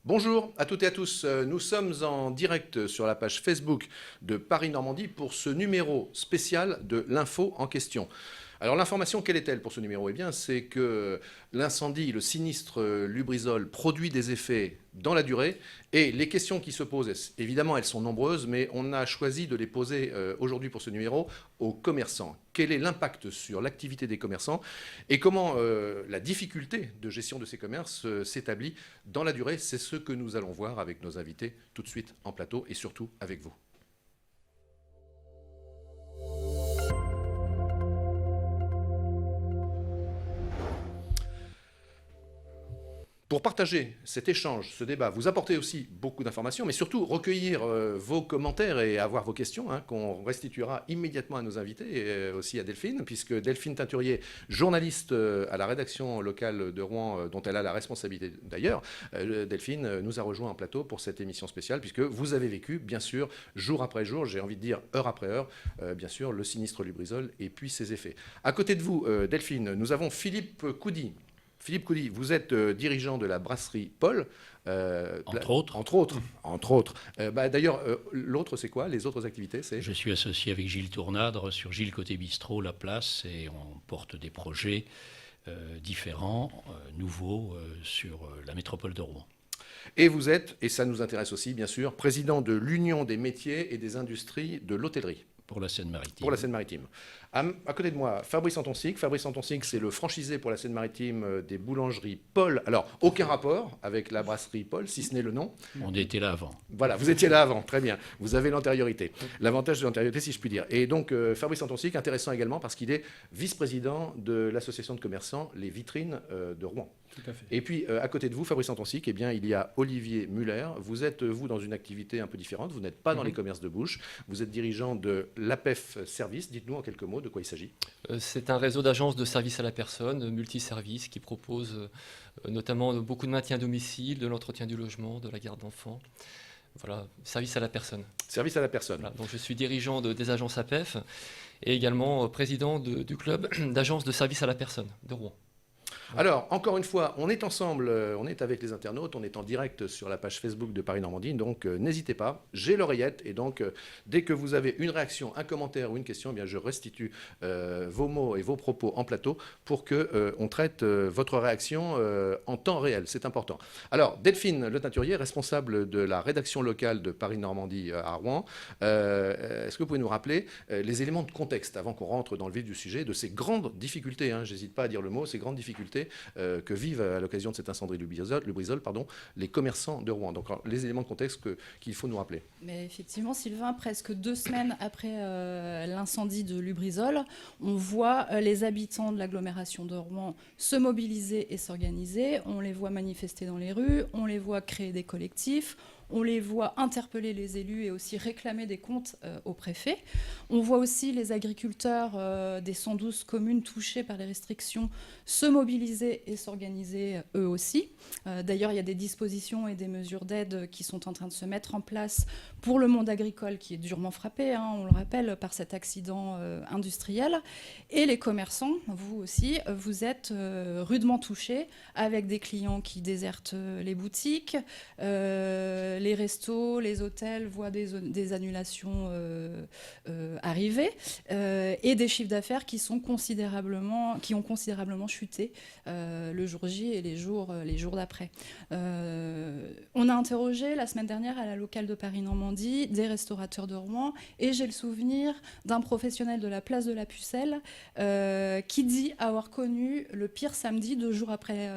Bonjour à toutes et à tous. Nous sommes en direct sur la page Facebook de Paris Normandie pour ce numéro spécial de l'info en question. Alors l'information, quelle est-elle pour ce numéro? Eh bien, c'est que l'incendie, le sinistre Lubrizol produit des effets dans la durée et les questions qui se posent, évidemment, elles sont nombreuses, mais on a choisi de les poser aujourd'hui pour ce numéro aux commerçants. Quel est l'impact sur l'activité des commerçants et comment la difficulté de gestion de ces commerces s'établit dans la durée? C'est ce que nous allons voir avec nos invités tout de suite en plateau et surtout avec vous. Pour partager cet échange, ce débat, vous apporter aussi beaucoup d'informations, mais surtout recueillir vos commentaires et avoir vos questions, qu'on restituera immédiatement à nos invités et aussi à Delphine, puisque Delphine Teinturier, journaliste à la rédaction locale de Rouen, dont elle a la responsabilité d'ailleurs, Delphine nous a rejoint en plateau pour cette émission spéciale, puisque vous avez vécu, bien sûr, jour après jour, j'ai envie de dire heure après heure, bien sûr, le sinistre Lubrizol et puis ses effets. À côté de vous, Delphine, nous avons Philippe Coudy. Philippe Coudy, vous êtes dirigeant de la brasserie Paul. Entre autres. Entre autres. D'ailleurs, l'autre, c'est quoi? Les autres activités, c'est... Je suis associé avec Gilles Tournadre sur Gilles Côté Bistrot, La Place, et on porte des projets différents, nouveaux, sur la métropole de Rouen. Et vous êtes, et ça nous intéresse aussi, bien sûr, président de l'Union des métiers et des industries de l'hôtellerie. Pour la Seine-Maritime. Pour la Seine-Maritime. À côté de moi, Fabrice Antonsic. Fabrice Antonsic, c'est le franchisé pour la Seine-Maritime des boulangeries Paul. Alors, aucun rapport avec la brasserie Paul, si ce n'est le nom. On était là avant. Voilà, vous étiez là avant, très bien. Vous avez l'antériorité. L'avantage de l'antériorité, si je puis dire. Et donc, Fabrice Antonsic, intéressant également parce qu'il est vice-président de l'association de commerçants Les Vitrines de Rouen. Tout à fait. Et puis, à côté de vous, Fabrice Antonsic, eh bien, il y a Olivier Muller. Vous êtes, vous, dans une activité un peu différente. Vous n'êtes pas dans les commerces de bouche. Vous êtes dirigeant de l'APEF Service. Dites-nous en quelques mots de quoi il s'agit. C'est un réseau d'agences de services à la personne, multiservices, qui propose notamment beaucoup de maintien à domicile, de l'entretien du logement, de la garde d'enfants. Voilà, service à la personne. Service à la personne. Voilà, donc je suis dirigeant des agences APEF et également président du club d'agences de services à la personne de Rouen. Alors, encore une fois, on est ensemble, on est avec les internautes, on est en direct sur la page Facebook de Paris Normandie, donc n'hésitez pas, j'ai l'oreillette, et donc dès que vous avez une réaction, un commentaire ou une question, eh bien, je restitue vos mots et vos propos en plateau pour qu'on traite votre réaction en temps réel, c'est important. Alors, Delphine Le Teinturier, responsable de la rédaction locale de Paris Normandie à Rouen, est-ce que vous pouvez nous rappeler les éléments de contexte avant qu'on rentre dans le vif du sujet, de ces grandes difficultés, j'hésite pas à dire le mot, ces grandes difficultés que vivent à l'occasion de cet incendie Lubrizol, les commerçants de Rouen. Donc les éléments de contexte qu'il faut nous rappeler. Mais effectivement, Sylvain, presque 2 semaines après l'incendie de Lubrizol, on voit les habitants de l'agglomération de Rouen se mobiliser et s'organiser. On les voit manifester dans les rues, on les voit créer des collectifs. On les voit interpeller les élus et aussi réclamer des comptes au préfet. On voit aussi les agriculteurs des 112 communes touchées par les restrictions se mobiliser et s'organiser eux aussi. D'ailleurs, il y a des dispositions et des mesures d'aide qui sont en train de se mettre en place pour le monde agricole qui est durement frappé, on le rappelle, par cet accident industriel. Et les commerçants, vous aussi, vous êtes rudement touchés avec des clients qui désertent les boutiques, les restos, les hôtels voient des annulations arriver et des chiffres d'affaires qui ont considérablement chuté le jour J et les jours d'après. On a interrogé la semaine dernière à la locale de Paris Normandie des restaurateurs de Rouen et j'ai le souvenir d'un professionnel de la place de la Pucelle qui dit avoir connu le pire samedi 2 jours après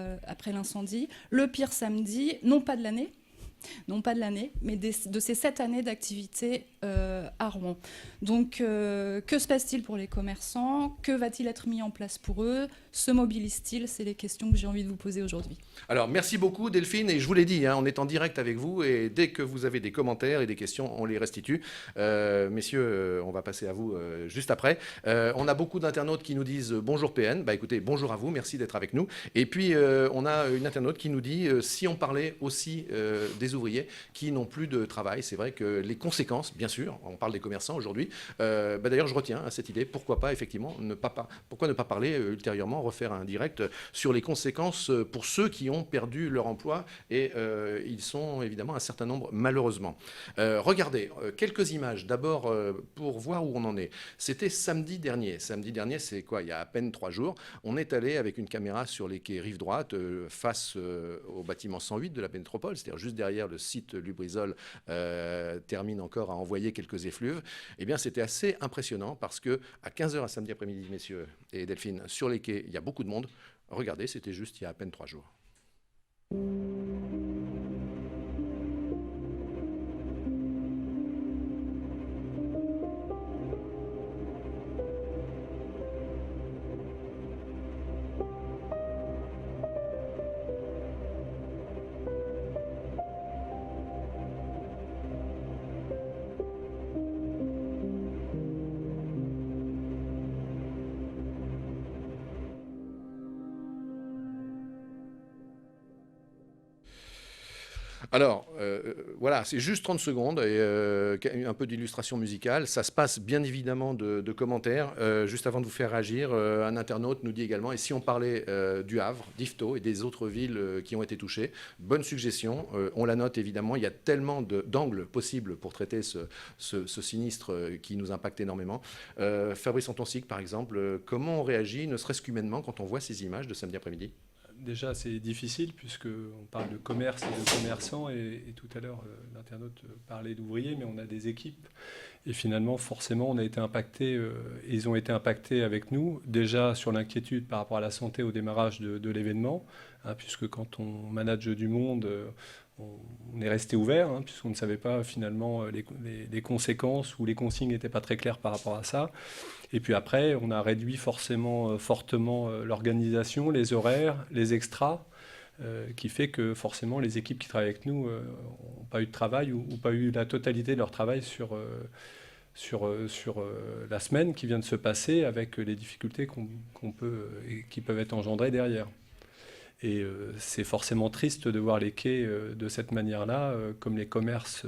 l'incendie, le pire samedi, non pas de l'année, mais de ces 7 années d'activité à Rouen. Donc, que se passe-t-il pour les commerçants? Que va-t-il être mis en place pour eux? Se mobilisent-ils? C'est les questions que j'ai envie de vous poser aujourd'hui. Alors, merci beaucoup Delphine, et je vous l'ai dit, on est en direct avec vous, et dès que vous avez des commentaires et des questions, on les restitue. Messieurs, on va passer à vous juste après. On a beaucoup d'internautes qui nous disent bonjour PN. Écoutez, bonjour à vous, merci d'être avec nous. Et puis, on a une internaute qui nous dit si on parlait aussi des ouvriers qui n'ont plus de travail, c'est vrai que les conséquences, bien sûr, sûr, on parle des commerçants aujourd'hui. D'ailleurs, je retiens cette idée, pourquoi pas effectivement pourquoi ne pas parler ultérieurement, refaire un direct sur les conséquences pour ceux qui ont perdu leur emploi, et ils sont évidemment un certain nombre malheureusement. Regardez, quelques images d'abord pour voir où on en est. C'était samedi dernier. Samedi dernier, c'est quoi? Il y a à peine 3 jours. On est allé avec une caméra sur les quais rive droite, face au bâtiment 108 de la métropole, c'est-à-dire juste derrière le site Lubrizol, termine encore à envoyer quelques effluves. Eh bien, c'était assez impressionnant parce que à 15h à samedi après-midi, messieurs et Delphine, sur les quais, il y a beaucoup de monde. Regardez, c'était juste il y a à peine 3 jours. Alors, voilà, c'est juste 30 secondes et un peu d'illustration musicale. Ça se passe bien évidemment de commentaires. Juste avant de vous faire réagir, un internaute nous dit également, et si on parlait du Havre, d'Yvetot et des autres villes qui ont été touchées, bonne suggestion, on la note évidemment. Il y a tellement d'angles possibles pour traiter ce sinistre qui nous impacte énormément. Fabrice Antonsic, par exemple, comment on réagit, ne serait-ce qu'humainement, quand on voit ces images de samedi après-midi ? Déjà, c'est difficile puisqu'on parle de commerce et de commerçants et tout à l'heure, l'internaute parlait d'ouvriers, mais on a des équipes. Et finalement, forcément, on a été impactés, ils ont été impactés avec nous, déjà sur l'inquiétude par rapport à la santé au démarrage de l'événement, puisque quand on manage du monde, on est resté ouvert, puisqu'on ne savait pas finalement les conséquences ou les consignes n'étaient pas très claires par rapport à ça. Et puis après, on a réduit fortement, fortement l'organisation, les horaires, les extras, qui fait que forcément les équipes qui travaillent avec nous n'ont pas eu de travail ou pas eu la totalité de leur travail sur la semaine qui vient de se passer, avec les difficultés qui peuvent être engendrées derrière. Et c'est forcément triste de voir les quais de cette manière-là, comme les commerces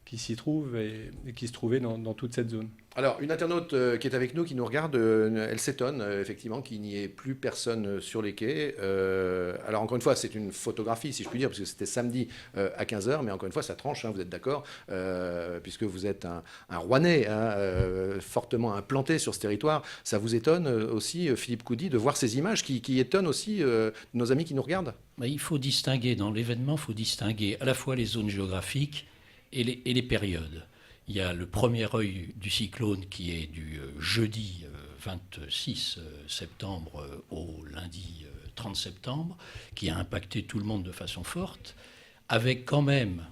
qui s'y trouvent et qui se trouvaient dans toute cette zone. Alors, une internaute qui est avec nous, qui nous regarde, elle s'étonne effectivement qu'il n'y ait plus personne sur les quais. Alors, encore une fois, c'est une photographie, si je puis dire, parce que c'était samedi à 15h, mais encore une fois, ça tranche, vous êtes d'accord, puisque vous êtes un Rouennais fortement implanté sur ce territoire. Ça vous étonne aussi, Philippe Coudy, de voir ces images qui étonnent aussi nos amis qui nous regardent? Il faut distinguer, dans l'événement, il faut distinguer à la fois les zones géographiques et les périodes. Il y a le premier œil du cyclone qui est du jeudi 26 septembre au lundi 30 septembre, qui a impacté tout le monde de façon forte, avec quand même,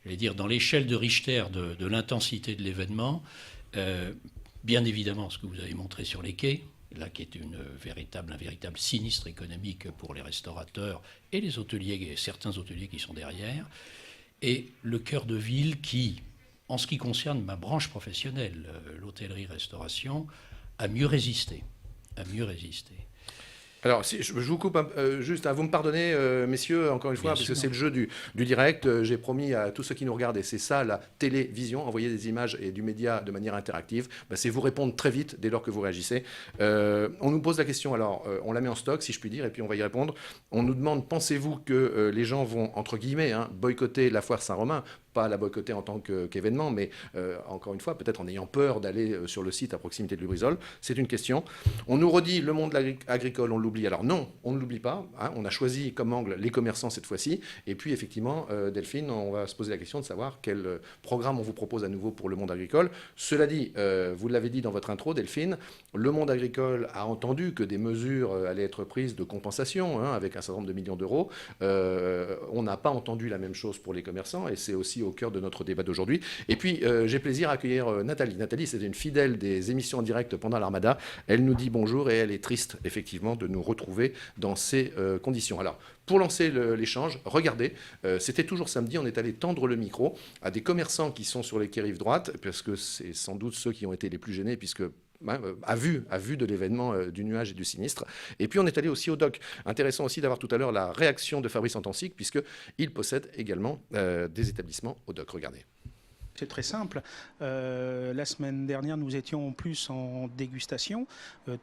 je vais dire, dans l'échelle de Richter de l'intensité de l'événement, bien évidemment ce que vous avez montré sur les quais, là qui est un véritable sinistre économique pour les restaurateurs et les hôteliers, et certains hôteliers qui sont derrière, et le cœur de ville qui, en ce qui concerne ma branche professionnelle, l'hôtellerie-restauration, a mieux résisté. Alors, si je vous coupe juste, vous me pardonnez, messieurs, encore une fois, parce que c'est le jeu du direct. J'ai promis à tous ceux qui nous regardent, et c'est ça la télévision, envoyer des images et du média de manière interactive, c'est vous répondre très vite dès lors que vous réagissez. On nous pose la question, alors on la met en stock, si je puis dire, et puis on va y répondre. On nous demande, pensez-vous que les gens vont, entre guillemets, boycotter la foire Saint-Romain ? Pas la boycotter en tant qu'événement, mais encore une fois, peut-être en ayant peur d'aller sur le site à proximité de Lubrizol. C'est une question. On nous redit le monde agricole, on l'oublie. Alors non, on ne l'oublie pas. On a choisi comme angle les commerçants cette fois-ci. Et puis effectivement, Delphine, on va se poser la question de savoir quel programme on vous propose à nouveau pour le monde agricole. Cela dit, vous l'avez dit dans votre intro, Delphine, le monde agricole a entendu que des mesures allaient être prises de compensation, avec un certain nombre de millions d'euros. On n'a pas entendu la même chose pour les commerçants, et c'est aussi au cœur de notre débat d'aujourd'hui. Et puis, j'ai plaisir à accueillir Nathalie. Nathalie, c'est une fidèle des émissions en direct pendant l'Armada. Elle nous dit bonjour et elle est triste, effectivement, de nous retrouver dans ces conditions. Alors, pour lancer l'échange, regardez, c'était toujours samedi, on est allé tendre le micro à des commerçants qui sont sur les quais rive droite, parce que c'est sans doute ceux qui ont été les plus gênés, puisque à vue de l'événement du nuage et du sinistre. Et puis on est allé aussi au doc. Intéressant aussi d'avoir tout à l'heure la réaction de Fabrice Antonsic, puisqu'il possède également des établissements au doc. Regardez. C'est très simple. La semaine dernière, nous étions en plus en dégustation,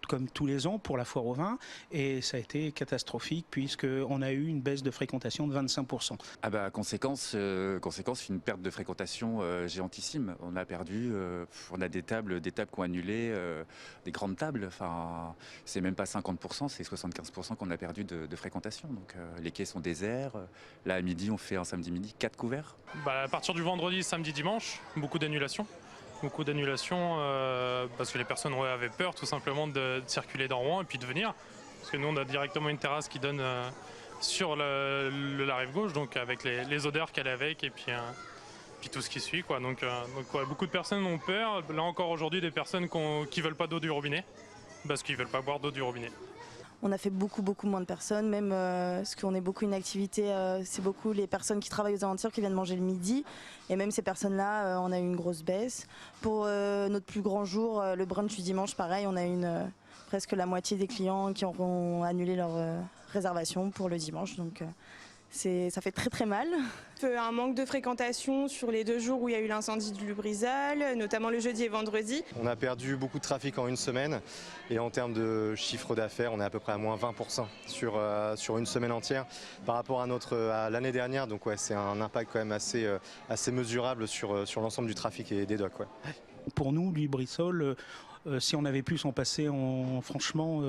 comme tous les ans, pour la foire au vin. Et ça a été catastrophique puisqu'on a eu une baisse de fréquentation de 25%. Ah bah, conséquence, une perte de fréquentation géantissime. On a perdu, on a des tables qui ont annulé, des grandes tables. Enfin, c'est même pas 50%, c'est 75% qu'on a perdu de fréquentation. Donc les quais sont déserts. Là, à midi, on fait un samedi midi 4 couverts. À partir du vendredi, samedi, dimanche, beaucoup d'annulations. Parce que les personnes avaient peur tout simplement de circuler dans Rouen et puis de venir. Parce que nous, on a directement une terrasse qui donne sur la rive gauche, donc avec les odeurs qu'elle est avec et puis tout ce qui suit, quoi. Donc beaucoup de personnes ont peur. Là encore aujourd'hui, des personnes qui veulent pas d'eau du robinet parce qu'ils veulent pas boire d'eau du robinet. On a fait beaucoup moins de personnes, même parce qu'on est beaucoup une activité, c'est beaucoup les personnes qui travaillent aux alentours qui viennent manger le midi. Et même ces personnes-là, on a eu une grosse baisse. Pour notre plus grand jour, le brunch du dimanche, pareil, on a eu presque la moitié des clients qui auront annulé leur réservation pour le dimanche. Donc ça fait très mal. Un manque de fréquentation sur les 2 jours où il y a eu l'incendie du Lubrizol, notamment le jeudi et vendredi. On a perdu beaucoup de trafic en une semaine et en termes de chiffre d'affaires, on est à peu près à moins 20% sur une semaine entière par rapport à l'année dernière. Donc ouais, c'est un impact quand même assez mesurable sur l'ensemble du trafic et des docks. Ouais. Pour nous, Lubrizol, si on avait pu s'en passer, franchement,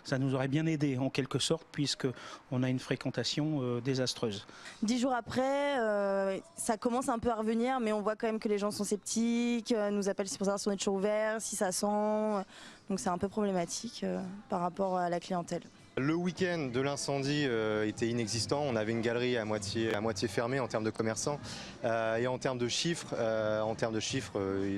ça nous aurait bien aidé en quelque sorte, puisqu'on a une fréquentation désastreuse. 10 jours après, ça commence un peu à revenir, mais on voit quand même que les gens sont sceptiques, nous appellent pour savoir si on est toujours ouvert, si ça sent. Donc c'est un peu problématique par rapport à la clientèle. Le week-end de l'incendie était inexistant. On avait une galerie à moitié fermée en termes de commerçants. Et en termes de chiffres,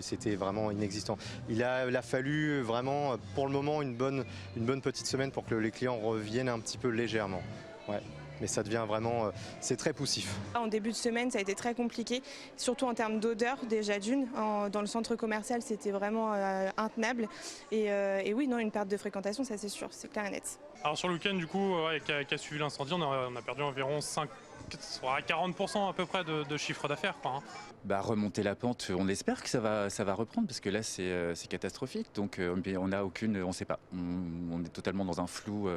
c'était vraiment inexistant. Il a fallu vraiment, pour le moment, une bonne petite semaine pour que les clients reviennent un petit peu légèrement. Ouais. Mais ça devient vraiment, c'est très poussif. En début de semaine, ça a été très compliqué, surtout en termes d'odeur déjà d'une. Dans le centre commercial, c'était vraiment intenable. Et oui, non, une perte de fréquentation, ça c'est sûr, c'est clair et net. Alors sur le week-end, du coup, qui a suivi l'incendie, on a perdu environ 40% à peu près de chiffre d'affaires, quoi, hein. Remonter la pente, on espère que ça va reprendre parce que là c'est catastrophique. Donc on n'a aucune, on ne sait pas. On est totalement dans un flou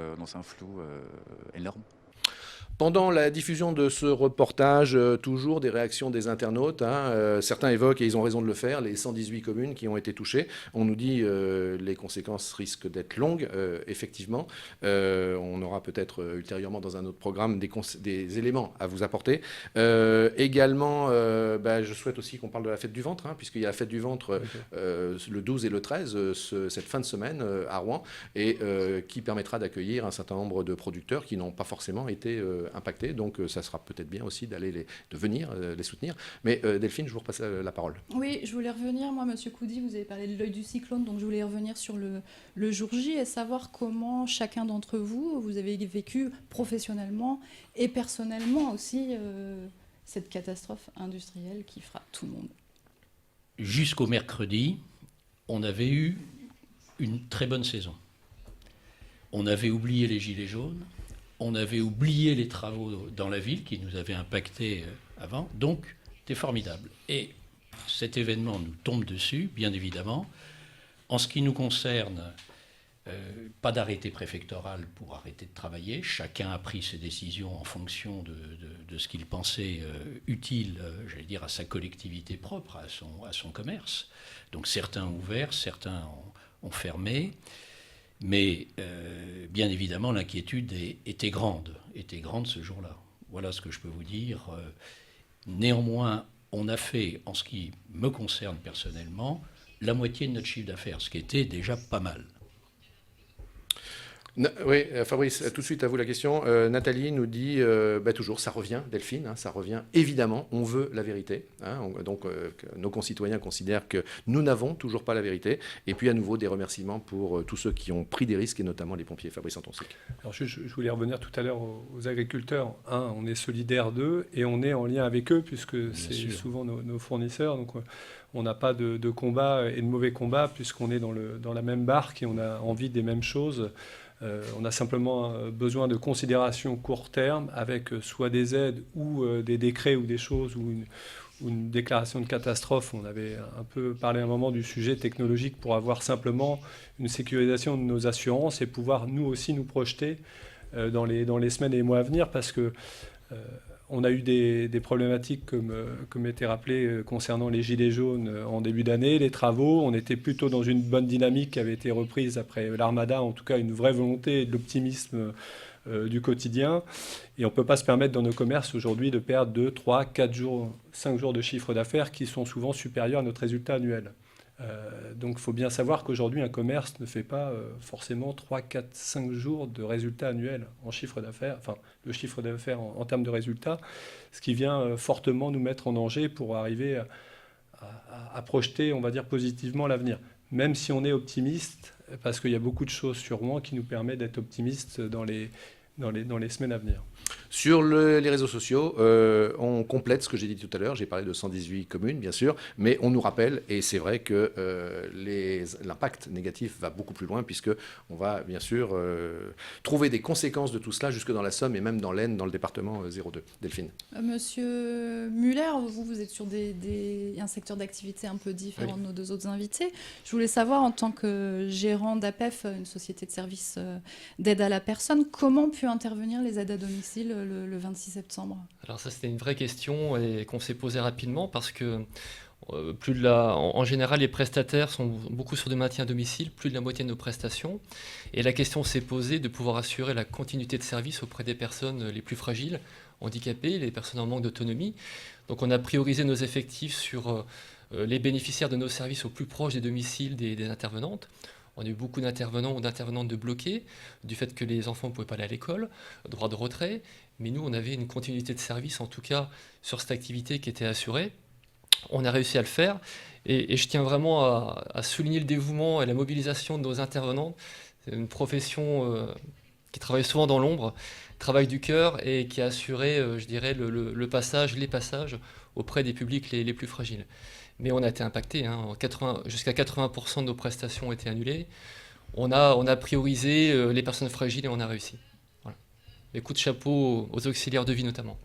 énorme. Pendant la diffusion de ce reportage, toujours des réactions des internautes. Certains évoquent, et ils ont raison de le faire, les 118 communes qui ont été touchées. On nous dit les conséquences risquent d'être longues, effectivement. On aura peut-être ultérieurement dans un autre programme des éléments à vous apporter. Également, je souhaite aussi qu'on parle de la fête du ventre, puisqu'il y a la fête du ventre le 12 et le 13, cette fin de semaine à Rouen, et qui permettra d'accueillir un certain nombre de producteurs qui n'ont pas forcément été impactés, donc ça sera peut-être bien aussi de venir les soutenir. Mais Delphine, je vous repasse la parole. Oui, je voulais revenir, moi, Monsieur Coudy, vous avez parlé de l'œil du cyclone, donc je voulais revenir sur le jour J et savoir comment chacun d'entre vous avez vécu professionnellement et personnellement aussi cette catastrophe industrielle qui frappe tout le monde. Jusqu'au mercredi, on avait eu une très bonne saison. On avait oublié les gilets jaunes, on avait oublié les travaux dans la ville qui nous avaient impactés avant, donc c'était formidable. Et cet événement nous tombe dessus, bien évidemment. En ce qui nous concerne, pas d'arrêté préfectoral pour arrêter de travailler. Chacun a pris ses décisions en fonction de ce qu'il pensait utile, j'allais dire, à sa collectivité propre, à son commerce. Donc certains ont ouvert, certains ont fermé. Mais bien évidemment, l'inquiétude était grande ce jour-là. Voilà ce que je peux vous dire. Néanmoins, on a fait, en ce qui me concerne personnellement, la moitié de notre chiffre d'affaires, ce qui était déjà pas mal. Oui, Fabrice, tout de suite à vous la question. Nathalie nous dit, toujours, ça revient, Delphine, ça revient. Évidemment, on veut la vérité. Donc, nos concitoyens considèrent que nous n'avons toujours pas la vérité. Et puis, à nouveau, des remerciements pour tous ceux qui ont pris des risques, et notamment les pompiers. Fabrice Antonsec. Alors, je voulais revenir tout à l'heure aux agriculteurs. On est solidaires d'eux et on est en lien avec eux, puisque c'est souvent nos fournisseurs. Donc, on n'a pas de combat et de mauvais combat, puisqu'on est dans la même barque et on a envie des mêmes choses. On a simplement besoin de considérations court terme avec soit des aides ou des décrets ou des choses ou ou une déclaration de catastrophe. On avait un peu parlé à un moment du sujet technologique pour avoir simplement une sécurisation de nos assurances et pouvoir nous aussi nous projeter dans les semaines et les mois à venir, parce que on a eu des problématiques comme était rappelé concernant les gilets jaunes en début d'année, les travaux. On était plutôt dans une bonne dynamique qui avait été reprise après l'Armada, en tout cas une vraie volonté et de l'optimisme du quotidien. Et on ne peut pas se permettre dans nos commerces aujourd'hui de perdre 2, 3, 4 jours, 5 jours de chiffre d'affaires qui sont souvent supérieurs à notre résultat annuel. Donc il faut bien savoir qu'aujourd'hui un commerce ne fait pas forcément 3, 4, 5 jours de résultats annuels en chiffre d'affaires, enfin le chiffre d'affaires en termes de résultats, ce qui vient fortement nous mettre en danger pour arriver à projeter, on va dire, positivement l'avenir. Même si on est optimiste, parce qu'il y a beaucoup de choses sur Rouen qui nous permettent d'être optimistes dans les semaines à venir. Sur les réseaux sociaux, on complète ce que j'ai dit tout à l'heure. J'ai parlé de 118 communes, bien sûr, mais on nous rappelle, et c'est vrai que l'impact négatif va beaucoup plus loin, puisqu'on va, bien sûr, trouver des conséquences de tout cela jusque dans la Somme et même dans l'Aisne, dans le département 02. Delphine. Monsieur Muller, vous êtes sur un secteur d'activité un peu différent de nos deux autres invités. Je voulais savoir, en tant que gérant d'APEF, une société de services d'aide à la personne, comment pu intervenir les aides à domicile le 26 septembre? Alors ça, c'était une vraie question et qu'on s'est posée rapidement, parce que en général, les prestataires sont beaucoup sur du maintien à domicile, plus de la moitié de nos prestations. Et la question s'est posée de pouvoir assurer la continuité de service auprès des personnes les plus fragiles, handicapées, les personnes en manque d'autonomie. Donc on a priorisé nos effectifs sur les bénéficiaires de nos services au plus proche des domiciles des intervenantes. On a eu beaucoup d'intervenants ou d'intervenantes de bloqués, du fait que les enfants ne pouvaient pas aller à l'école, droit de retrait. Mais nous, on avait une continuité de service, en tout cas, sur cette activité qui était assurée. On a réussi à le faire. Et je tiens vraiment à souligner le dévouement et la mobilisation de nos intervenants. C'est une profession qui travaille souvent dans l'ombre, travail du cœur, et qui a assuré, je dirais, les passages auprès des publics les plus fragiles. Mais on a été impacté, jusqu'à 80% de nos prestations ont été annulées. On a priorisé les personnes fragiles et on a réussi. Voilà. Et coup de chapeau aux auxiliaires de vie notamment.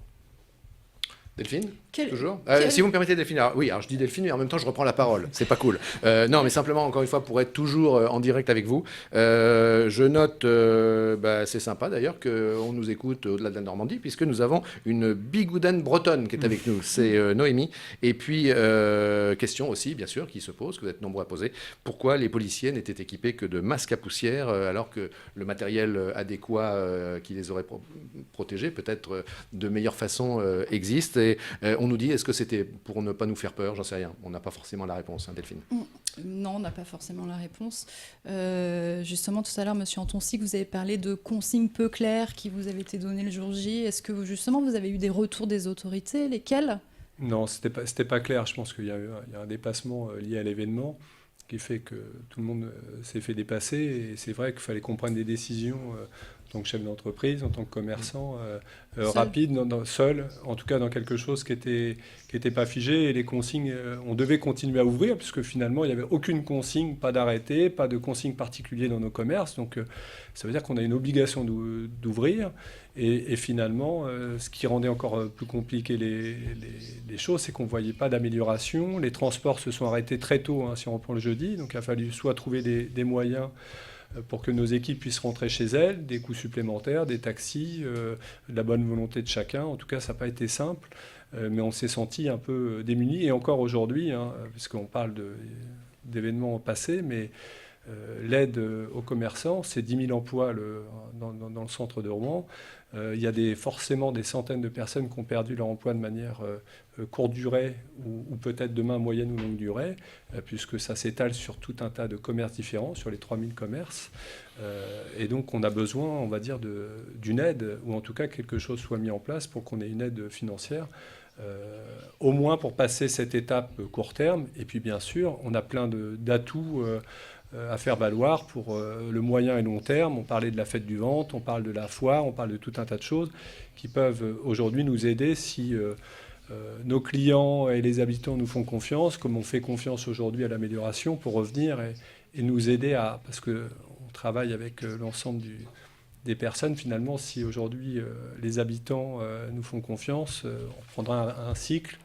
Delphine, toujours si vous me permettez, Delphine, alors je dis Delphine, mais en même temps je reprends la parole, c'est pas cool. Non, mais simplement, encore une fois, pour être toujours en direct avec vous, je note, c'est sympa d'ailleurs qu'on nous écoute au-delà de la Normandie, puisque nous avons une bigoudaine bretonne qui est avec nous, c'est Noémie. Et puis, question aussi, bien sûr, qui se pose, que vous êtes nombreux à poser, pourquoi les policiers n'étaient équipés que de masques à poussière, alors que le matériel adéquat qui les aurait protégés, peut-être de meilleure façon, existe. Et on nous dit, est-ce que c'était pour ne pas nous faire peur? J'en sais rien. On n'a pas forcément la réponse, Delphine. Non, on n'a pas forcément la réponse. Justement, tout à l'heure, M. Antoncy, vous avez parlé de consignes peu claires qui vous avaient été données le jour J. Est-ce que, justement, vous avez eu des retours des autorités? Lesquels? Non, c'était pas clair. Je pense qu'il y a un dépassement lié à l'événement qui fait que tout le monde s'est fait dépasser. Et c'est vrai qu'il fallait qu'on prenne des décisions en tant que chef d'entreprise, en tant que commerçant, rapide, seul, en tout cas dans quelque chose qui était pas figé. Et les consignes, on devait continuer à ouvrir, puisque finalement, il n'y avait aucune consigne, pas d'arrêté, pas de consigne particulier dans nos commerces. Donc, ça veut dire qu'on a une obligation d'ouvrir. Et finalement, ce qui rendait encore plus compliqué les choses, c'est qu'on ne voyait pas d'amélioration. Les transports se sont arrêtés très tôt, si on reprend le jeudi. Donc, il a fallu soit trouver des moyens pour que nos équipes puissent rentrer chez elles, des coûts supplémentaires, des taxis, de la bonne volonté de chacun. En tout cas, ça n'a pas été simple, mais on s'est senti un peu démunis. Et encore aujourd'hui, puisqu'on parle d'événements passés, mais l'aide aux commerçants, c'est 10 000 emplois dans le centre de Rouen. Il y a forcément des centaines de personnes qui ont perdu leur emploi de manière courte durée ou peut-être demain moyenne ou longue durée, puisque ça s'étale sur tout un tas de commerces différents, sur les 3000 commerces. Et donc on a besoin, on va dire, d'une aide, ou en tout cas quelque chose soit mis en place pour qu'on ait une aide financière, au moins pour passer cette étape court terme. Et puis bien sûr, on a plein d'atouts à faire valoir pour le moyen et long terme. On parlait de la fête du Ventre, on parle de la foire, on parle de tout un tas de choses qui peuvent aujourd'hui nous aider si nos clients et les habitants nous font confiance, comme on fait confiance aujourd'hui à l'amélioration, pour revenir et nous aider parce qu'on travaille avec l'ensemble des personnes. Finalement, si aujourd'hui les habitants nous font confiance, on prendra un cycle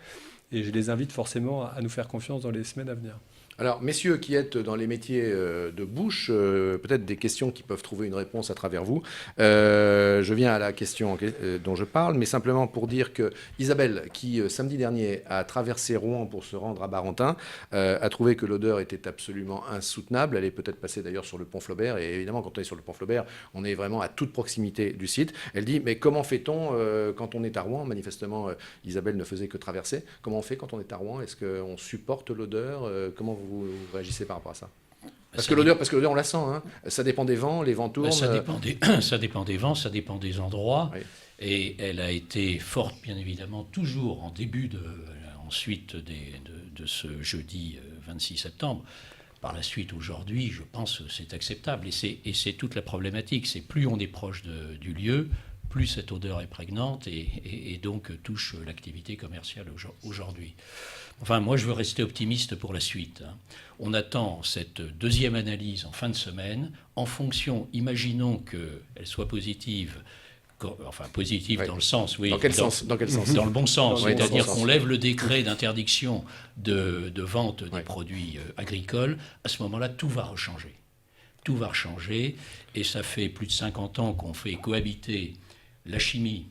Et je les invite forcément à nous faire confiance dans les semaines à venir. Alors, messieurs qui êtes dans les métiers de bouche, peut-être des questions qui peuvent trouver une réponse à travers vous. Je viens à la question dont je parle, mais simplement pour dire que Isabelle, qui samedi dernier a traversé Rouen pour se rendre à Barentin, a trouvé que l'odeur était absolument insoutenable. Elle est peut-être passée d'ailleurs sur le pont Flaubert, et évidemment, quand on est sur le pont Flaubert, on est vraiment à toute proximité du site. Elle dit, mais comment fait-on quand on est à Rouen? Manifestement, Isabelle ne faisait que traverser. Comment on fait quand on est à Rouen? Est-ce qu'on supporte l'odeur? Comment vous réagissez par rapport à ça? Parce que l'odeur, on la sent. Hein. Ça dépend des vents, les vents tournent. Ça dépend des vents, ça dépend des endroits. Oui. Et elle a été forte, bien évidemment, toujours en début ensuite de ce jeudi 26 septembre. Par la suite, aujourd'hui, je pense que c'est acceptable. Et c'est toute la problématique. C'est plus on est proche du lieu, plus cette odeur est prégnante et donc touche l'activité commerciale aujourd'hui. Enfin, moi, je veux rester optimiste pour la suite. On attend cette deuxième analyse en fin de semaine. En fonction, imaginons qu'elle soit positive, enfin positive oui. Dans le sens, oui. Dans quel sens? Dans le bon sens, c'est-à-dire qu'on lève le décret d'interdiction de vente des produits agricoles. À ce moment-là, tout va rechanger. Tout va rechanger. Et ça fait plus de 50 ans qu'on fait cohabiter la chimie,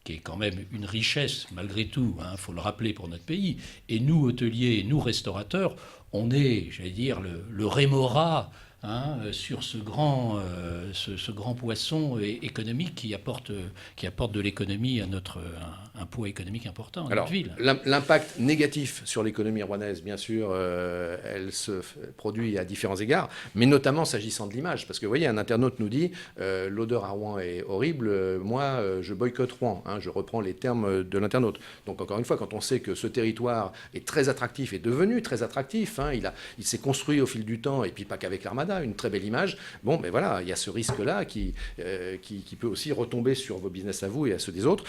qui est quand même une richesse malgré tout, il faut le rappeler pour notre pays. Et nous, hôteliers, nous, restaurateurs, on est, j'allais dire, le rémora sur ce grand poisson économique qui apporte de l'économie à un poids économique important à notre ville. L'impact négatif sur l'économie rouennaise, bien sûr, elle se produit à différents égards, mais notamment s'agissant de l'image. Parce que, vous voyez, un internaute nous dit l'odeur à Rouen est horrible, moi, je boycotte Rouen. Je reprends les termes de l'internaute. Donc, encore une fois, quand on sait que ce territoire est très attractif, est devenu très attractif, il s'est construit au fil du temps, et puis pas qu'avec l'Armada, une très belle image. Bon, mais voilà, il y a ce risque-là qui peut aussi retomber sur vos business à vous et à ceux des autres.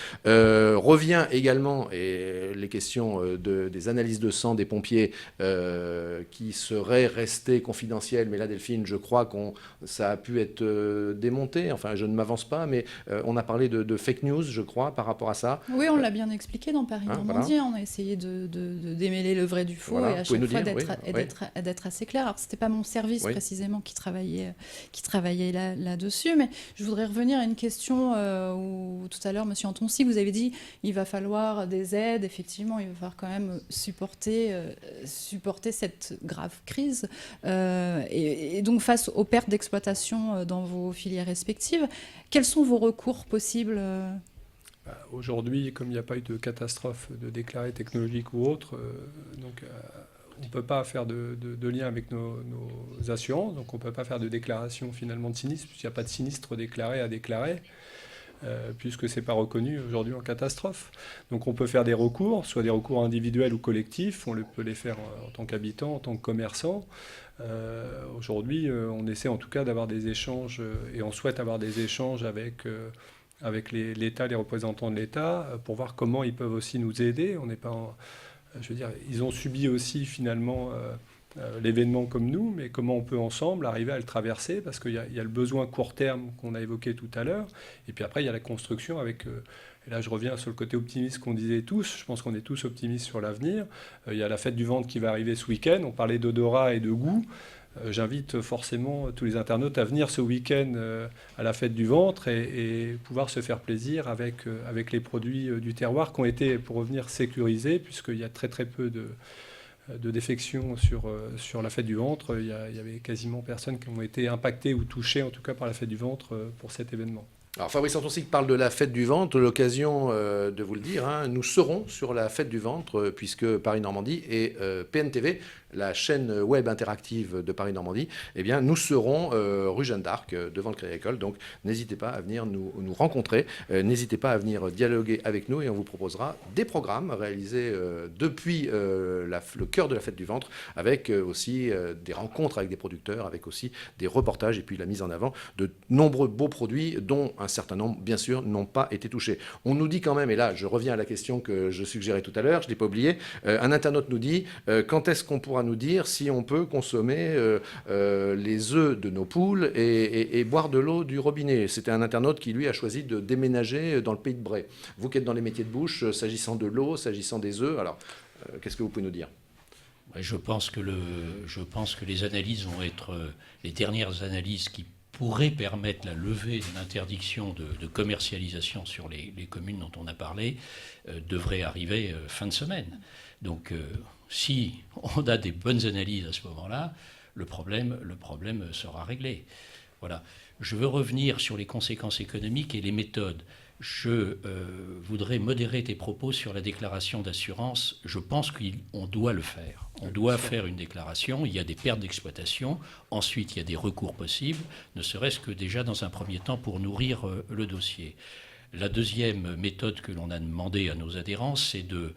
Revient également, et les questions des analyses de sang des pompiers qui seraient restées confidentielles, mais là, Delphine, je crois ça a pu être démonté. Enfin, je ne m'avance pas, mais on a parlé de fake news, je crois, par rapport à ça. Oui, on l'a bien expliqué dans Paris-Normandie. Voilà. On a essayé de démêler le vrai du faux et à chaque fois d'être assez clair. Alors, ce n'était pas mon service précisément qui travaillait là-dessus, mais je voudrais revenir à une question où tout à l'heure, M. Antonci, vous avez dit il va falloir des aides. Effectivement, il va falloir quand même supporter cette grave crise. Et donc, face aux pertes d'exploitation dans vos filières respectives, quels sont vos recours possibles Aujourd'hui, comme il n'y a pas eu de catastrophe de déclarée technologique ou autre, on ne peut pas faire de lien avec nos assurances, donc on ne peut pas faire de déclaration finalement de sinistre, puisqu'il n'y a pas de sinistre déclaré à déclarer, puisque ce n'est pas reconnu aujourd'hui en catastrophe. Donc on peut faire des recours, soit des recours individuels ou collectifs, on peut les faire en tant qu'habitant, en tant que commerçant. Aujourd'hui, on essaie en tout cas d'avoir des échanges, et on souhaite avoir des échanges avec l'État, les représentants de l'État, pour voir comment ils peuvent aussi nous aider. On n'est pas... Je veux dire, ils ont subi aussi finalement l'événement comme nous, mais comment on peut ensemble arriver à le traverser, parce qu'il y a le besoin court terme qu'on a évoqué tout à l'heure, et puis après il y a la construction avec... et là je reviens sur le côté optimiste qu'on disait tous, je pense qu'on est tous optimistes sur l'avenir. Il y a la fête du ventre qui va arriver ce week-end, on parlait d'odorat et de goût. J'invite forcément tous les internautes à venir ce week-end à la fête du ventre et pouvoir se faire plaisir avec les produits du terroir qui ont été, pour revenir, sécurisés, puisqu'il y a très très peu de défections sur la fête du ventre. Il y avait quasiment personne qui ont été impactées ou touchées, en tout cas par la fête du ventre, pour cet événement. Alors Fabrice Antonci parle de la fête du ventre, l'occasion de vous le dire, nous serons sur la fête du ventre, puisque Paris-Normandie et PNTV, la chaîne web interactive de Paris-Normandie, eh bien, nous serons rue Jeanne d'Arc, devant le Crédit Agricole. Donc, n'hésitez pas à venir nous rencontrer, n'hésitez pas à venir dialoguer avec nous et on vous proposera des programmes réalisés depuis le cœur de la fête du ventre, avec aussi des rencontres avec des producteurs, avec aussi des reportages et puis la mise en avant de nombreux beaux produits dont un certain nombre, bien sûr, n'ont pas été touchés. On nous dit quand même, et là, je reviens à la question que je suggérais tout à l'heure, je ne l'ai pas oublié, un internaute nous dit quand est-ce qu'on pourra nous dire si on peut consommer les œufs de nos poules et boire de l'eau du robinet. C'était un internaute qui, lui, a choisi de déménager dans le pays de Bray. Vous qui êtes dans les métiers de bouche, s'agissant de l'eau, s'agissant des œufs, alors... Qu'est-ce que vous pouvez nous dire ? Je pense que les analyses vont être les dernières analyses qui pourraient permettre la levée de l'interdiction de commercialisation sur les communes dont on a parlé devraient arriver fin de semaine. Donc si on a des bonnes analyses à ce moment-là, le problème sera réglé. Voilà. Je veux revenir sur les conséquences économiques et les méthodes. Je voudrais modérer tes propos sur la déclaration d'assurance. Je pense qu'on doit le faire. On doit faire une déclaration. Il y a des pertes d'exploitation. Ensuite, il y a des recours possibles, ne serait-ce que déjà dans un premier temps pour nourrir le dossier. La deuxième méthode que l'on a demandé à nos adhérents, c'est de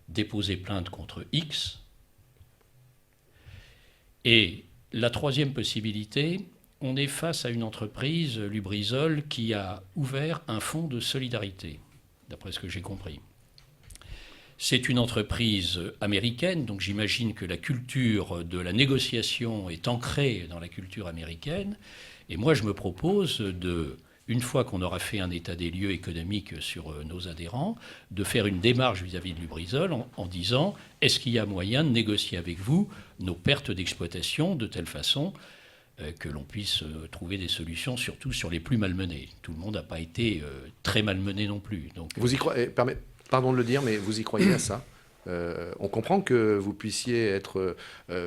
déposer plainte contre X. Et la troisième possibilité, on est face à une entreprise, Lubrizol, qui a ouvert un fonds de solidarité, d'après ce que j'ai compris. C'est une entreprise américaine, donc j'imagine que la culture de la négociation est ancrée dans la culture américaine. Et moi, je me propose une fois qu'on aura fait un état des lieux économiques sur nos adhérents, de faire une démarche vis-à-vis de Lubrizol en disant « Est-ce qu'il y a moyen de négocier avec vous nos pertes d'exploitation de telle façon ?» que l'on puisse trouver des solutions, surtout sur les plus malmenés. Tout le monde n'a pas été très malmené non plus. Donc, vous y croyez, pardon de le dire, mais vous y croyez à ça ? On comprend que vous puissiez être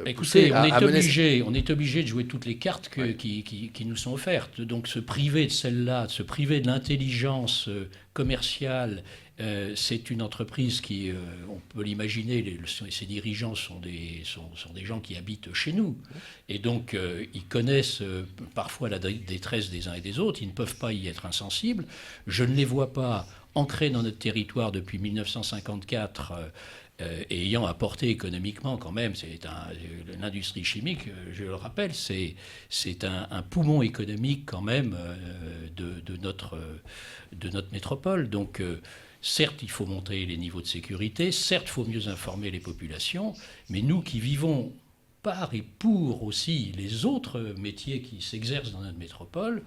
écoutez, on est obligé de jouer toutes les cartes qui nous sont offertes. Donc se priver de celle-là, se priver de l'intelligence commerciale, c'est une entreprise qui, on peut l'imaginer, ses dirigeants sont des gens qui habitent chez nous. Et donc, ils connaissent parfois la détresse des uns et des autres. Ils ne peuvent pas y être insensibles. Je ne les vois pas ancrés dans notre territoire depuis 1954 et ayant apporté économiquement quand même, l'industrie chimique, je le rappelle, c'est un poumon économique quand même de notre métropole. Donc, certes, il faut monter les niveaux de sécurité, certes, il faut mieux informer les populations, mais nous qui vivons par et pour aussi les autres métiers qui s'exercent dans notre métropole,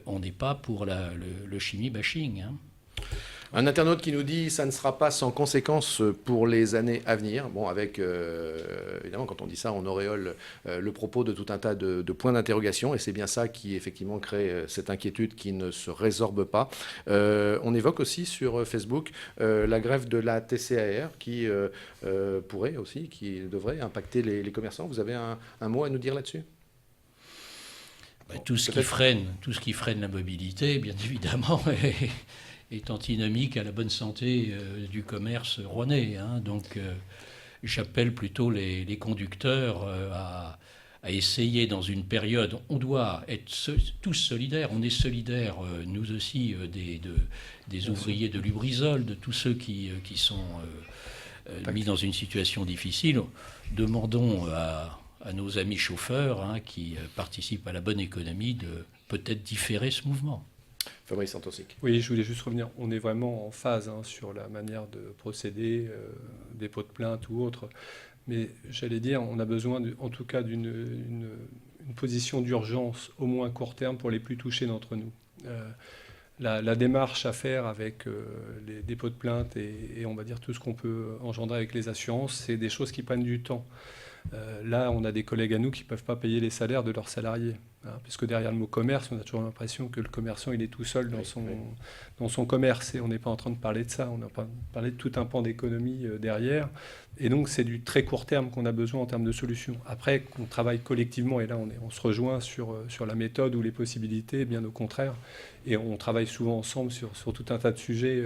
on n'est pas pour le chimie bashing. Hein. Un internaute qui nous dit « ça ne sera pas sans conséquences pour les années à venir ». Bon, avec, évidemment, quand on dit ça, on auréole le propos de tout un tas de points d'interrogation, et c'est bien ça qui, effectivement, crée cette inquiétude qui ne se résorbe pas. On évoque aussi sur Facebook la grève de la TCAR qui pourrait aussi, qui devrait impacter les commerçants. Vous avez un mot à nous dire là-dessus ? Tout ce qui freine la mobilité, bien évidemment, est antinomique à la bonne santé du commerce rouennais. Hein. Donc j'appelle plutôt les conducteurs à essayer dans une période, on doit être tous solidaires, on est solidaires nous aussi des ouvriers de Lubrizol, de tous ceux qui sont mis dans une situation difficile. Demandons à nos amis chauffeurs qui participent à la bonne économie de peut-être différer ce mouvement. Fabrice Santosic. Oui, je voulais juste revenir. On est vraiment en phase sur la manière de procéder, dépôt de plainte ou autre. Mais j'allais dire, on a besoin en tout cas d'une position d'urgence au moins court terme pour les plus touchés d'entre nous. La démarche à faire avec les dépôts de plainte et on va dire tout ce qu'on peut engendrer avec les assurances, c'est des choses qui prennent du temps. Là, on a des collègues à nous qui ne peuvent pas payer les salaires de leurs salariés. Puisque derrière le mot commerce, on a toujours l'impression que le commerçant, il est tout seul dans son commerce. Et on n'est pas en train de parler de ça. On a parlé de tout un pan d'économie derrière. Et donc, c'est du très court terme qu'on a besoin en termes de solutions. Après, qu'on travaille collectivement, et là, on se rejoint sur la méthode ou les possibilités, bien au contraire. Et on travaille souvent ensemble sur tout un tas de sujets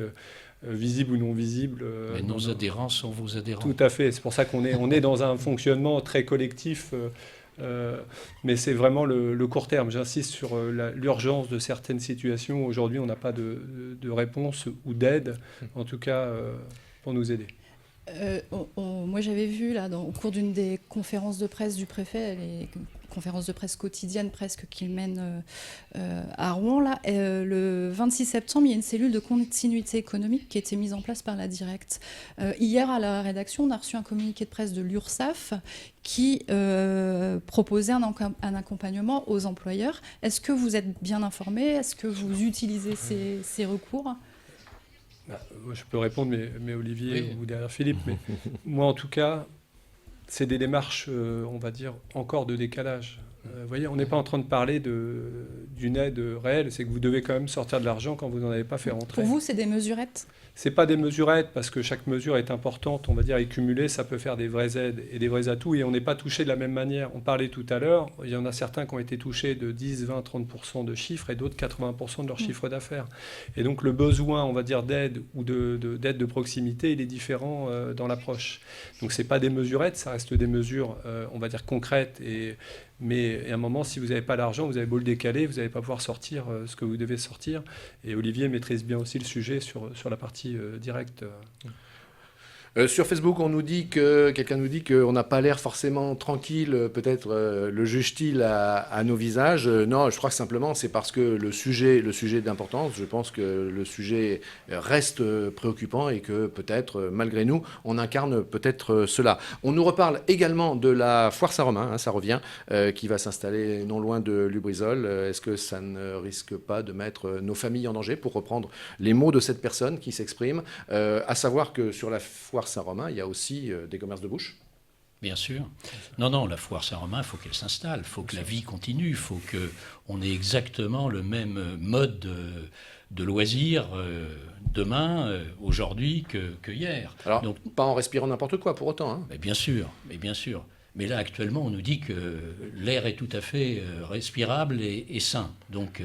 visibles ou non visibles. Mais nos adhérents sont vos adhérents. Tout à fait. C'est pour ça qu'on est dans un fonctionnement très collectif. Mais c'est vraiment le court terme. J'insiste sur l'urgence de certaines situations. Aujourd'hui, on n'a pas de réponse ou d'aide, en tout cas, pour nous aider. Moi, j'avais vu, là, au cours d'une des conférences de presse du préfet, les conférences de presse quotidiennes presque qu'il mène à Rouen, là, le 26 septembre, il y a une cellule de continuité économique qui a été mise en place par la Directe. Hier, à la rédaction, on a reçu un communiqué de presse de l'URSSAF qui proposait un accompagnement aux employeurs. Est-ce que vous êtes bien informé ? Est-ce que vous utilisez ces recours ? Je peux répondre, mais Olivier Oui. ou derrière Philippe. Mais moi, en tout cas, c'est des démarches, on va dire, encore de décalage. Vous voyez, on n'est pas en train de parler d'une aide réelle. C'est que vous devez quand même sortir de l'argent quand vous n'en avez pas fait rentrer. Pour vous, c'est des mesurettes? C'est pas des mesurettes, parce que chaque mesure est importante, on va dire, et cumulée, ça peut faire des vraies aides et des vrais atouts, et on n'est pas touché de la même manière. On parlait tout à l'heure, il y en a certains qui ont été touchés de 10, 20, 30% de chiffres, et d'autres 80% de leur chiffre d'affaires. Et donc le besoin, on va dire, d'aide ou d'aide de proximité, il est différent dans l'approche. Donc c'est pas des mesurettes, ça reste des mesures, on va dire, concrètes, mais à un moment, si vous n'avez pas l'argent, vous avez beau le décaler, vous n'allez pas pouvoir sortir ce que vous devez sortir. Et Olivier maîtrise bien aussi le sujet sur la partie directe. Sur Facebook, quelqu'un nous dit qu'on n'a pas l'air forcément tranquille, peut-être le juge-t-il à nos visages. Non, je crois que simplement c'est parce que le sujet est d'importance. Je pense que le sujet reste préoccupant et que peut-être, malgré nous, on incarne peut-être cela. On nous reparle également de la foire Saint-Romain, ça revient, qui va s'installer non loin de Lubrizol. Est-ce que ça ne risque pas de mettre nos familles en danger, pour reprendre les mots de cette personne qui s'exprime, à savoir que sur la foire Saint-Romain, il y a aussi des commerces de bouche. Bien sûr. Non, la foire Saint-Romain, il faut qu'elle s'installe, il faut que la vie continue, il faut qu'on ait exactement le même mode de loisirs demain, aujourd'hui, que hier. Alors, donc, pas en respirant n'importe quoi pour autant. Hein. Mais bien sûr. Mais là, actuellement, on nous dit que l'air est tout à fait respirable et sain. Donc,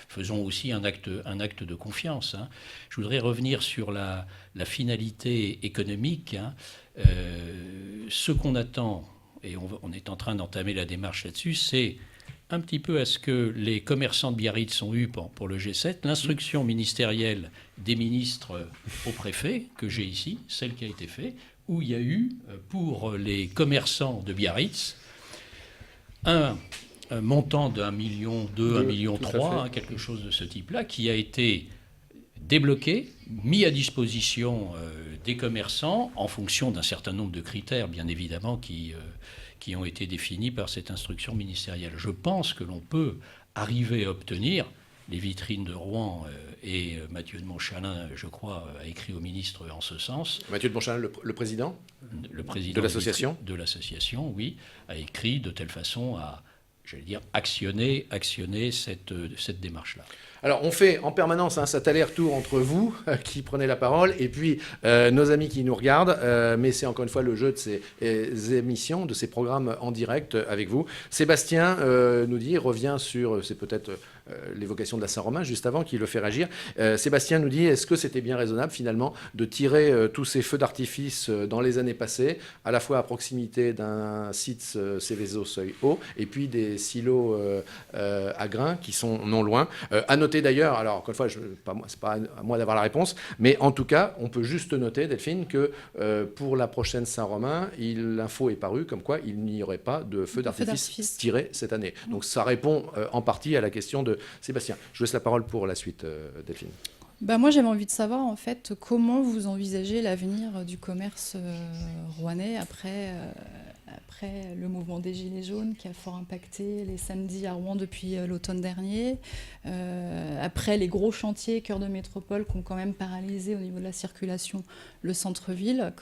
faisons aussi un acte de confiance. Hein. Je voudrais revenir sur la finalité économique. Hein. Ce qu'on attend, et on est en train d'entamer la démarche là-dessus, c'est un petit peu à ce que les commerçants de Biarritz ont eu pour le G7, l'instruction ministérielle des ministres au préfet, que j'ai ici, celle qui a été faite, où il y a eu, pour les commerçants de Biarritz, un montant d'1,2 million, 1,3 million, quelque chose de ce type-là, qui a été débloqué, mis à disposition des commerçants en fonction d'un certain nombre de critères, bien évidemment, qui ont été définis par cette instruction ministérielle. Je pense que l'on peut arriver à obtenir, les vitrines de Rouen et Mathieu de Montchalin, je crois, a écrit au ministre en ce sens. Mathieu de Montchalin, le président de l'association. De l'association, oui, a écrit de telle façon à, j'allais dire, actionner cette démarche-là. Alors, on fait en permanence cet aller-retour entre vous, qui prenez la parole, et puis nos amis qui nous regardent, mais c'est encore une fois le jeu de ces émissions, de ces programmes en direct avec vous. Sébastien revient sur, c'est peut-être l'évocation de la Saint-Romain, juste avant, qui le fait réagir. Sébastien nous dit, est-ce que c'était bien raisonnable, finalement, de tirer tous ces feux d'artifice dans les années passées, à la fois à proximité d'un site Céveso seuil haut, et puis des silos à grains qui sont non loin. À noter d'ailleurs, alors encore une fois, c'est pas à moi d'avoir la réponse, mais en tout cas, on peut juste noter, Delphine, que pour la prochaine Saint-Romain, l'info est parue comme quoi il n'y aurait pas de feux d'artifice tirés cette année. Donc ça répond en partie à la question de Sébastien. Je vous laisse la parole pour la suite, Delphine. Moi, j'avais envie de savoir, en fait, comment vous envisagez l'avenir du commerce rouennais après le mouvement des Gilets jaunes qui a fort impacté les samedis à Rouen depuis l'automne dernier, après les gros chantiers cœur de métropole qui ont quand même paralysé au niveau de la circulation le centre-ville.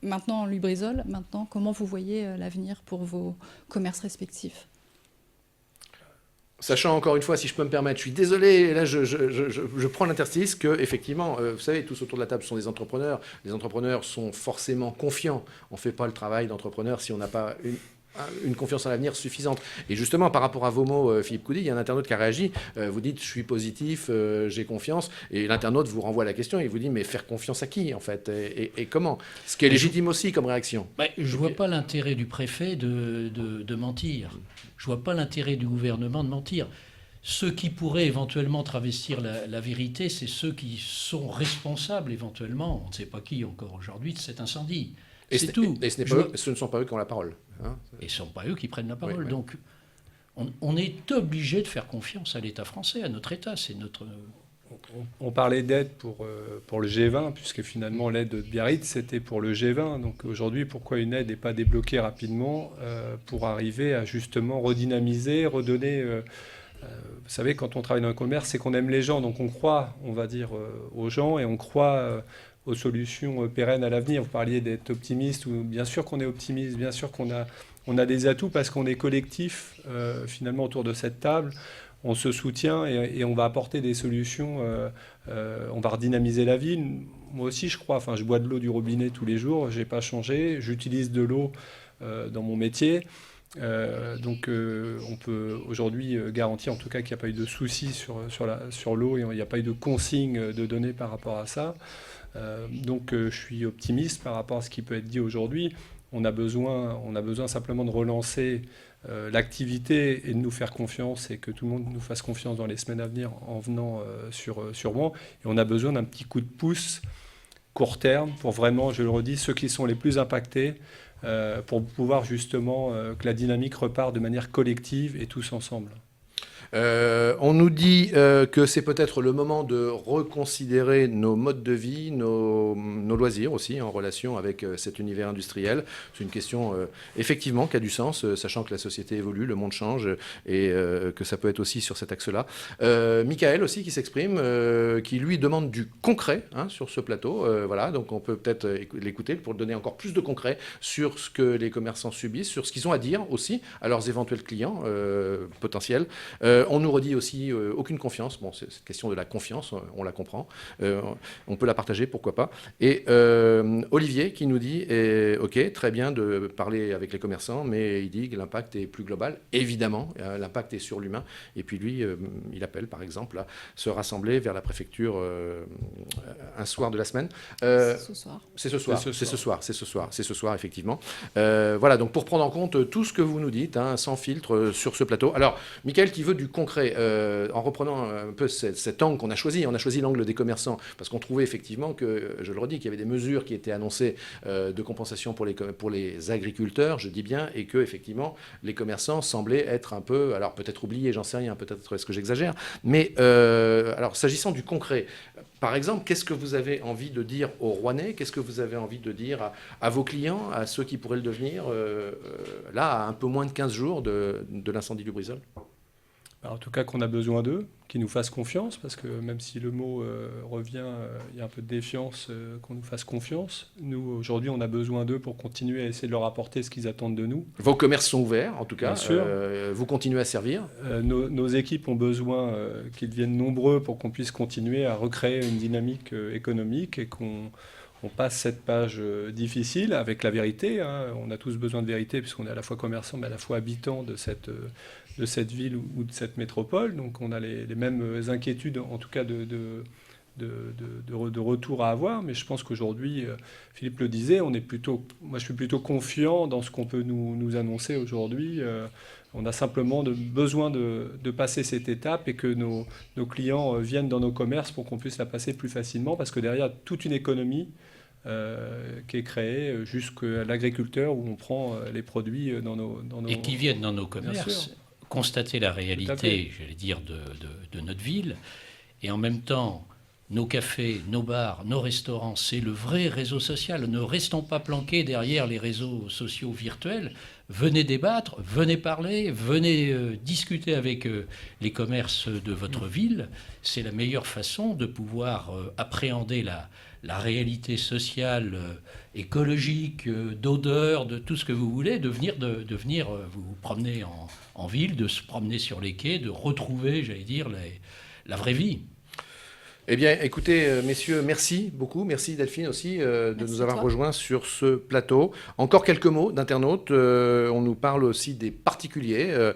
Maintenant Lubrizol, comment vous voyez l'avenir pour vos commerces respectifs ? Sachant encore une fois, si je peux me permettre, je suis désolé, là je prends l'interstice que effectivement, vous savez, tous autour de la table sont des entrepreneurs. Les entrepreneurs sont forcément confiants. On ne fait pas le travail d'entrepreneur si on n'a pas une confiance en l'avenir suffisante. Et justement, par rapport à vos mots, Philippe Coudy, il y a un internaute qui a réagi. Vous dites, je suis positif, j'ai confiance. Et l'internaute vous renvoie la question et vous dit, mais faire confiance à qui, en fait, et comment ? Ce qui est légitime aussi comme réaction. Je ne vois pas l'intérêt du préfet de mentir. Je ne vois pas l'intérêt du gouvernement de mentir. Ceux qui pourraient éventuellement travestir la vérité, c'est ceux qui sont responsables éventuellement, on ne sait pas qui encore aujourd'hui, de cet incendie. C'est tout. Et ce ne sont pas eux qui ont la parole. Hein. Et ce ne sont pas eux qui prennent la parole. Oui. Donc, on est obligé de faire confiance à l'État français, à notre État. C'est notre... On parlait d'aide pour le G20, puisque finalement l'aide de Biarritz, c'était pour le G20. Donc aujourd'hui, pourquoi une aide n'est pas débloquée rapidement pour arriver à justement redynamiser, redonner Vous savez, quand on travaille dans le commerce, c'est qu'on aime les gens, donc on croit, on va dire, aux gens et on croit aux solutions pérennes à l'avenir. Vous parliez d'être optimiste, ou bien sûr qu'on est optimiste, bien sûr qu'on a des atouts parce qu'on est collectif finalement autour de cette table. On se soutient et on va apporter des solutions, on va redynamiser la ville. Moi aussi, je crois, je bois de l'eau du robinet tous les jours, je n'ai pas changé, j'utilise de l'eau dans mon métier. Donc on peut aujourd'hui garantir en tout cas qu'il n'y a pas eu de soucis sur l'eau et il n'y a pas eu de consigne de données par rapport à ça. Donc je suis optimiste par rapport à ce qui peut être dit aujourd'hui. On a besoin simplement de relancer l'activité et de nous faire confiance et que tout le monde nous fasse confiance dans les semaines à venir en venant sur Rouen. Et on a besoin d'un petit coup de pouce court terme pour vraiment, je le redis, ceux qui sont les plus impactés pour pouvoir justement que la dynamique repart de manière collective et tous ensemble. On nous dit que c'est peut-être le moment de reconsidérer nos modes de vie, nos loisirs aussi, en relation avec cet univers industriel. C'est une question, effectivement, qui a du sens, sachant que la société évolue, le monde change, et que ça peut être aussi sur cet axe-là. Michael aussi qui s'exprime, qui lui demande du concret sur ce plateau. Voilà, donc on peut peut-être l'écouter pour donner encore plus de concret sur ce que les commerçants subissent, sur ce qu'ils ont à dire aussi à leurs éventuels clients potentiels. On nous redit aussi aucune confiance. Bon, c'est cette question de la confiance, on la comprend. On peut la partager, pourquoi pas. Et Olivier qui nous dit, ok, très bien de parler avec les commerçants, mais il dit que l'impact est plus global. Évidemment, l'impact est sur l'humain. Et puis lui, il appelle par exemple à se rassembler vers la préfecture un soir de la semaine. Ce soir. C'est ce soir, effectivement. Voilà, donc pour prendre en compte tout ce que vous nous dites, sans filtre sur ce plateau. Alors, Michael qui veut du concret, en reprenant un peu cet angle qu'on a choisi, on a choisi l'angle des commerçants, parce qu'on trouvait effectivement que, je le redis, qu'il y avait des mesures qui étaient annoncées de compensation pour les agriculteurs, je dis bien, et que effectivement les commerçants semblaient être un peu, alors peut-être oubliés, j'en sais rien, peut-être est-ce que j'exagère, mais alors s'agissant du concret, par exemple, qu'est-ce que vous avez envie de dire aux Rouennais? Qu'est-ce que vous avez envie de dire à vos clients, à ceux qui pourraient le devenir, là, à un peu moins de 15 jours de l'incendie du Brisol? En tout cas, qu'on a besoin d'eux, qu'ils nous fassent confiance, parce que même si le mot revient, il y a un peu de défiance, qu'on nous fasse confiance. Nous, aujourd'hui, on a besoin d'eux pour continuer à essayer de leur apporter ce qu'ils attendent de nous. Vos commerces sont ouverts, en tout cas. Bien sûr. Vous continuez à servir. Nos équipes ont besoin qu'ils deviennent nombreux pour qu'on puisse continuer à recréer une dynamique économique et qu'on passe cette page difficile avec la vérité. On a tous besoin de vérité puisqu'on est à la fois commerçant mais à la fois habitant de cette ville ou de cette métropole. Donc on a les mêmes inquiétudes, en tout cas de retour à avoir. Mais je pense qu'aujourd'hui, Philippe le disait, moi je suis plutôt confiant dans ce qu'on peut nous annoncer aujourd'hui. On a simplement besoin de passer cette étape et que nos clients viennent dans nos commerces pour qu'on puisse la passer plus facilement, parce que derrière, toute une économie qui est créée jusqu'à l'agriculteur où on prend les produits dans nos... Et qui viennent dans nos commerces constater la réalité, j'allais dire, de notre ville. Et en même temps, nos cafés, nos bars, nos restaurants, c'est le vrai réseau social. Ne restons pas planqués derrière les réseaux sociaux virtuels. Venez débattre, venez parler, venez discuter avec les commerces de votre ville. C'est la meilleure façon de pouvoir appréhender la réalité sociale, écologique, d'odeur, de tout ce que vous voulez, de venir vous promener en ville, de se promener sur les quais, de retrouver, j'allais dire, la vraie vie. Eh bien, écoutez, messieurs, merci beaucoup. Merci Delphine aussi de nous avoir rejoints sur ce plateau. Encore quelques mots d'internautes. On nous parle aussi des particuliers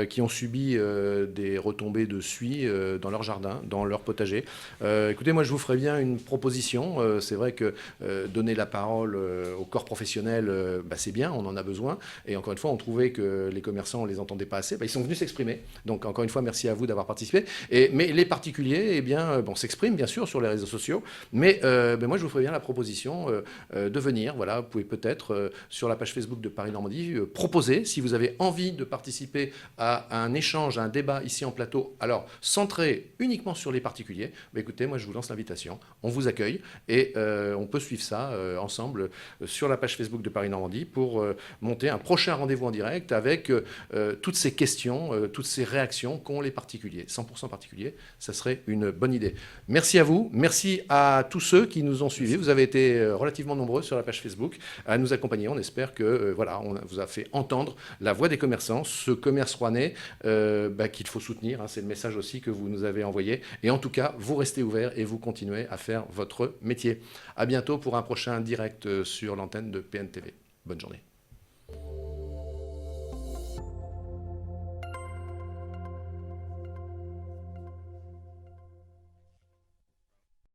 qui ont subi des retombées de suie dans leur jardin, dans leur potager. Écoutez, moi, je vous ferais bien une proposition. C'est vrai que donner la parole au corps professionnel, c'est bien, on en a besoin. Et encore une fois, on trouvait que les commerçants, on ne les entendait pas assez. Ils sont venus s'exprimer. Donc, encore une fois, merci à vous d'avoir participé. Mais les particuliers, eh bien, s'exprime bien sûr sur les réseaux sociaux, mais moi je vous ferai bien la proposition de venir. Voilà, vous pouvez peut-être sur la page Facebook de Paris Normandie proposer, si vous avez envie de participer à un échange, à un débat ici en plateau, alors centré uniquement sur les particuliers, écoutez, moi je vous lance l'invitation, on vous accueille et on peut suivre ça ensemble sur la page Facebook de Paris Normandie pour monter un prochain rendez-vous en direct avec toutes ces questions, toutes ces réactions qu'ont les particuliers. 100% particuliers, ça serait une bonne idée. Merci à vous, merci à tous ceux qui nous ont suivis. Vous avez été relativement nombreux sur la page Facebook à nous accompagner. On espère que voilà, on vous a fait entendre la voix des commerçants, ce commerce rouennais qu'il faut soutenir. Hein, c'est le message aussi que vous nous avez envoyé. Et en tout cas, vous restez ouverts et vous continuez à faire votre métier. À bientôt pour un prochain direct sur l'antenne de PNTV. Bonne journée.